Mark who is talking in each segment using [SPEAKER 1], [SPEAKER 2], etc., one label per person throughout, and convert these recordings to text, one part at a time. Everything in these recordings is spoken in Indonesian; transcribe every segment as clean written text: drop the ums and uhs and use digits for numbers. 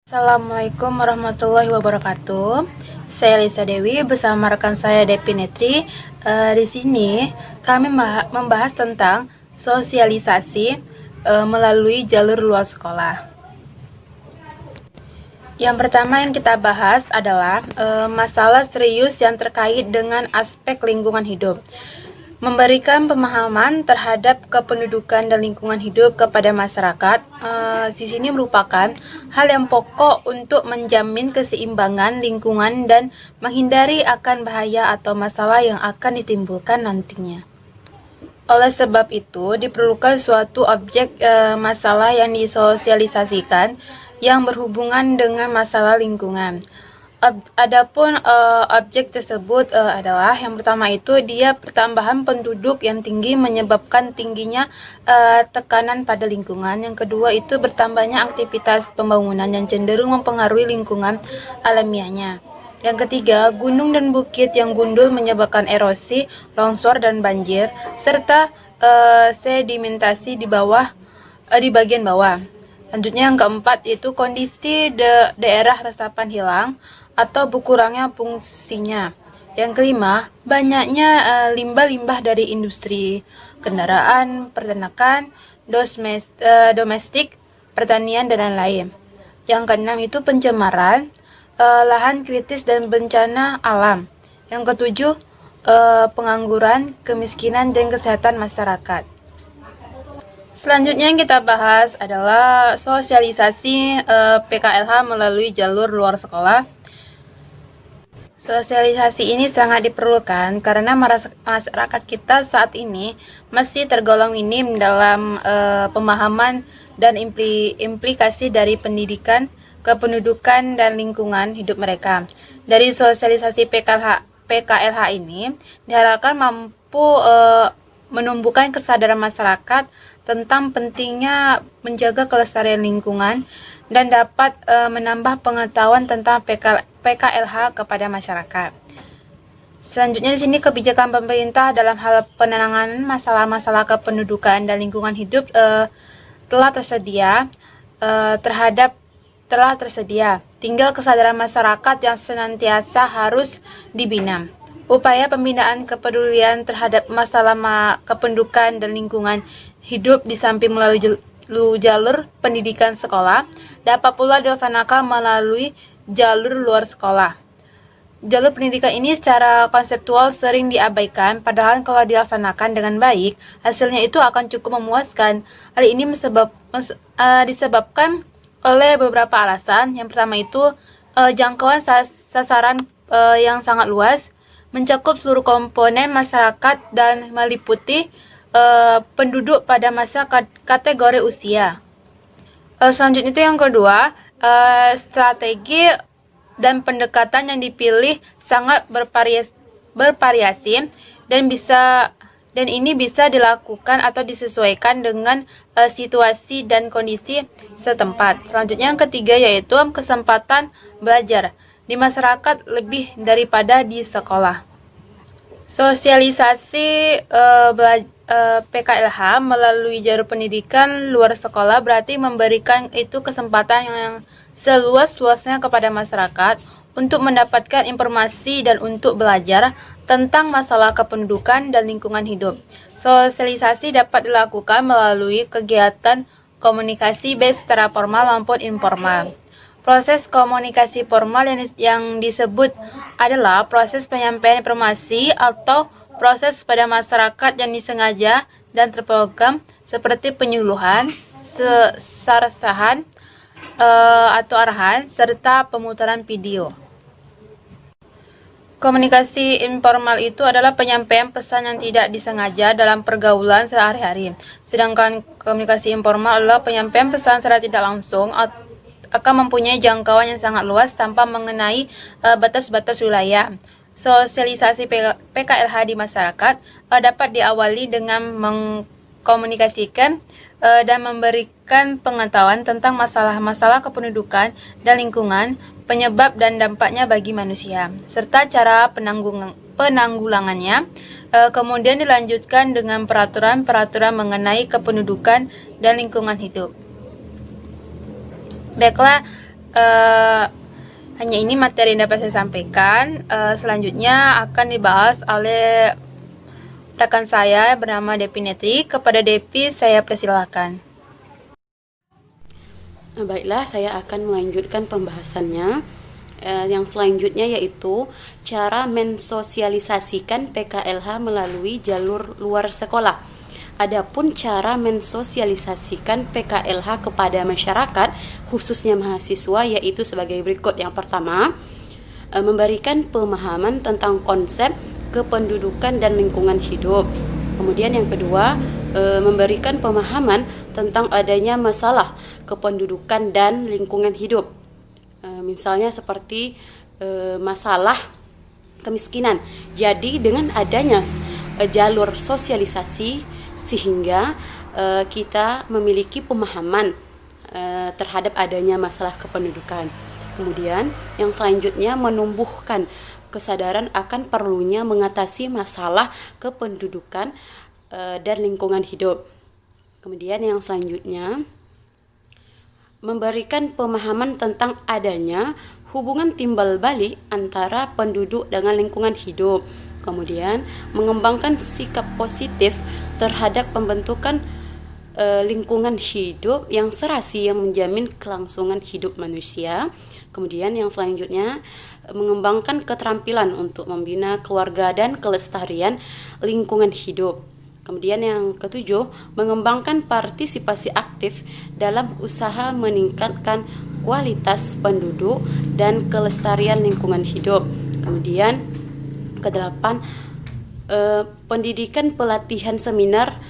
[SPEAKER 1] Assalamualaikum warahmatullahi wabarakatuh. Saya Lisa Dewi bersama rekan saya Depi Netri. Di sini kami membahas tentang sosialisasi melalui jalur luar sekolah. Yang pertama yang kita bahas adalah masalah serius yang terkait dengan aspek lingkungan hidup. Memberikan pemahaman terhadap kependudukan dan lingkungan hidup kepada masyarakat di sini merupakan hal yang pokok untuk menjamin keseimbangan lingkungan dan menghindari akan bahaya atau masalah yang akan ditimbulkan nantinya. Oleh sebab itu, diperlukan suatu objek masalah yang disosialisasikan yang berhubungan dengan masalah lingkungan. Adapun objek tersebut adalah yang pertama itu dia pertambahan penduduk yang tinggi menyebabkan tingginya tekanan pada lingkungan. Yang kedua itu bertambahnya aktivitas pembangunan yang cenderung mempengaruhi lingkungan alamiahnya. Yang ketiga, gunung dan bukit yang gundul menyebabkan erosi, longsor dan banjir serta sedimentasi di bagian bawah. Selanjutnya yang keempat itu kondisi daerah resapan hilang atau berkurangnya fungsinya. Yang kelima, banyaknya limbah-limbah dari industri, kendaraan, peternakan, domestik, pertanian, dan lain-lain. Yang keenam itu pencemaran, lahan kritis dan bencana alam. Yang ketujuh, pengangguran, kemiskinan, dan kesehatan masyarakat. Selanjutnya yang kita bahas adalah sosialisasi PKLH melalui jalur luar sekolah. Sosialisasi ini sangat diperlukan karena masyarakat kita saat ini masih tergolong minim dalam pemahaman dan implikasi dari pendidikan, kependudukan, dan lingkungan hidup mereka. Dari sosialisasi PKLH ini diharapkan mampu menumbuhkan kesadaran masyarakat tentang pentingnya menjaga kelestarian lingkungan dan dapat menambah pengetahuan tentang PKLH kepada masyarakat. Selanjutnya di sini kebijakan pemerintah dalam hal penanganan masalah-masalah kependudukan dan lingkungan hidup telah tersedia. Tinggal kesadaran masyarakat yang senantiasa harus dibina. Upaya pembinaan kepedulian terhadap masalah kependudukan dan lingkungan hidup di samping melalui jalur pendidikan sekolah dapat pula dilaksanakan melalui jalur luar sekolah. Jalur pendidikan ini secara konseptual sering diabaikan, padahal kalau dilaksanakan dengan baik, hasilnya itu akan cukup memuaskan. Hal ini disebabkan oleh beberapa alasan. Yang pertama itu jangkauan sasaran yang sangat luas, mencakup seluruh komponen masyarakat dan meliputi penduduk pada masa kategori usia. Selanjutnya itu yang kedua, strategi dan pendekatan yang dipilih sangat bervariasi dan ini bisa dilakukan atau disesuaikan dengan situasi dan kondisi setempat. Selanjutnya yang ketiga yaitu kesempatan belajar di masyarakat lebih daripada di sekolah. Sosialisasi PKLH melalui jalur pendidikan luar sekolah berarti memberikan itu kesempatan yang seluas-luasnya kepada masyarakat untuk mendapatkan informasi dan untuk belajar tentang masalah kependudukan dan lingkungan hidup. Sosialisasi dapat dilakukan melalui kegiatan komunikasi baik secara formal maupun informal. Proses komunikasi formal yang disebut adalah proses penyampaian informasi atau proses pada masyarakat yang disengaja dan terprogram seperti penyuluhan, sarahan atau arahan, serta pemutaran video. Komunikasi informal itu adalah penyampaian pesan yang tidak disengaja dalam pergaulan sehari-hari. Sedangkan komunikasi informal adalah penyampaian pesan secara tidak langsung akan mempunyai jangkauan yang sangat luas tanpa mengenai batas-batas wilayah. Sosialisasi PKLH di masyarakat dapat diawali dengan mengkomunikasikan dan memberikan pengetahuan tentang masalah-masalah kependudukan dan lingkungan, penyebab dan dampaknya bagi manusia, serta cara penanggulangannya. Kemudian dilanjutkan dengan peraturan-peraturan mengenai kependudukan dan lingkungan hidup. Baiklah, Uh, Hanya ini materi yang dapat saya sampaikan. Selanjutnya akan dibahas oleh rekan saya bernama Depi Netri. Kepada Depi, saya persilakan.
[SPEAKER 2] Baiklah, saya akan melanjutkan pembahasannya. Yang selanjutnya yaitu cara mensosialisasikan PKLH melalui jalur luar sekolah. Adapun cara mensosialisasikan PKLH kepada masyarakat, khususnya mahasiswa, yaitu sebagai berikut. Yang pertama, memberikan pemahaman tentang konsep kependudukan dan lingkungan hidup. Kemudian yang kedua, memberikan pemahaman tentang adanya masalah kependudukan dan lingkungan hidup. Misalnya seperti masalah kemiskinan. Jadi dengan adanya jalur sosialisasi sehingga kita memiliki pemahaman terhadap adanya masalah kependudukan. Kemudian yang selanjutnya menumbuhkan kesadaran akan perlunya mengatasi masalah kependudukan dan lingkungan hidup. Kemudian yang selanjutnya memberikan pemahaman tentang adanya hubungan timbal balik antara penduduk dengan lingkungan hidup. Kemudian mengembangkan sikap positif terhadap pembentukan lingkungan hidup yang serasi yang menjamin kelangsungan hidup manusia. Kemudian yang selanjutnya mengembangkan keterampilan untuk membina keluarga dan kelestarian lingkungan hidup. Kemudian yang ketujuh, mengembangkan partisipasi aktif dalam usaha meningkatkan kualitas penduduk dan kelestarian lingkungan hidup. Kemudian kedelapan, pendidikan pelatihan seminar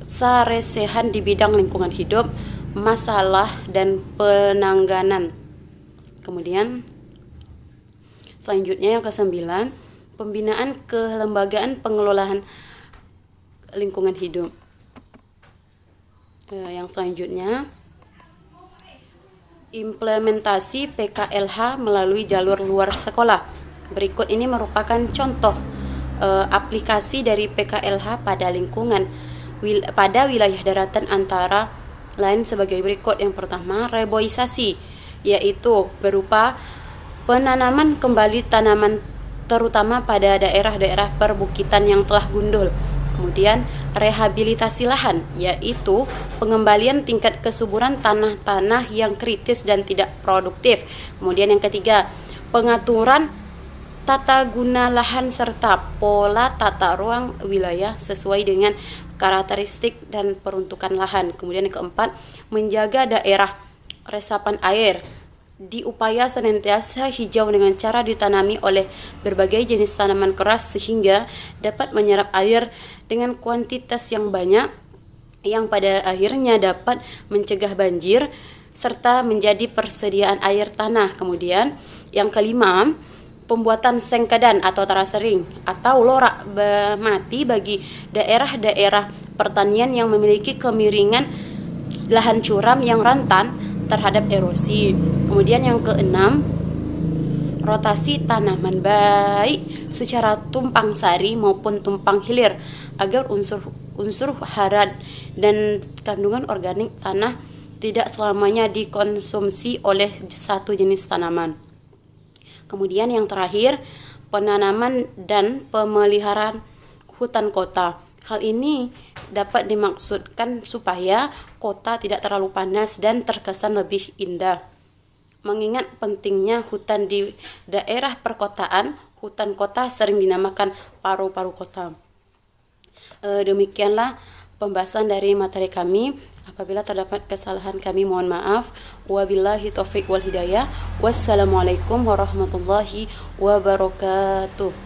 [SPEAKER 2] saresehan di bidang lingkungan hidup, masalah dan penanganan. Kemudian selanjutnya yang kesembilan, pembinaan kelembagaan pengelolaan lingkungan hidup. Yang selanjutnya, implementasi PKLH melalui jalur luar sekolah. Berikut ini merupakan contoh aplikasi dari PKLH pada lingkungan pada wilayah daratan antara lain sebagai berikut. Yang pertama, reboisasi, yaitu berupa penanaman kembali tanaman terutama pada daerah-daerah perbukitan yang telah gundul. Kemudian rehabilitasi lahan, yaitu pengembalian tingkat kesuburan tanah-tanah yang kritis dan tidak produktif. Kemudian yang ketiga, pengaturan tata guna lahan serta pola tata ruang wilayah sesuai dengan karakteristik dan peruntukan lahan. Kemudian yang keempat, menjaga daerah resapan air, diupaya senantiasa hijau dengan cara ditanami oleh berbagai jenis tanaman keras sehingga dapat menyerap air dengan kuantitas yang banyak yang pada akhirnya dapat mencegah banjir serta menjadi persediaan air tanah. Kemudian yang kelima, pembuatan sengkedan atau terasering atau lorak mati bagi daerah-daerah pertanian yang memiliki kemiringan lahan curam yang rentan terhadap erosi. Kemudian yang keenam, rotasi tanaman baik secara tumpang sari maupun tumpang hilir agar unsur hara dan kandungan organik tanah tidak selamanya dikonsumsi oleh satu jenis tanaman. Kemudian yang terakhir, penanaman dan pemeliharaan hutan kota. Hal ini dapat dimaksudkan supaya kota tidak terlalu panas dan terkesan lebih indah. Mengingat pentingnya hutan di daerah perkotaan, hutan kota sering dinamakan paru-paru kota. Demikianlah pembahasan dari materi kami. Apabila terdapat kesalahan kami mohon maaf. Wabillahi taufiq wal hidayah. Wassalamualaikum warahmatullahi wabarakatuh.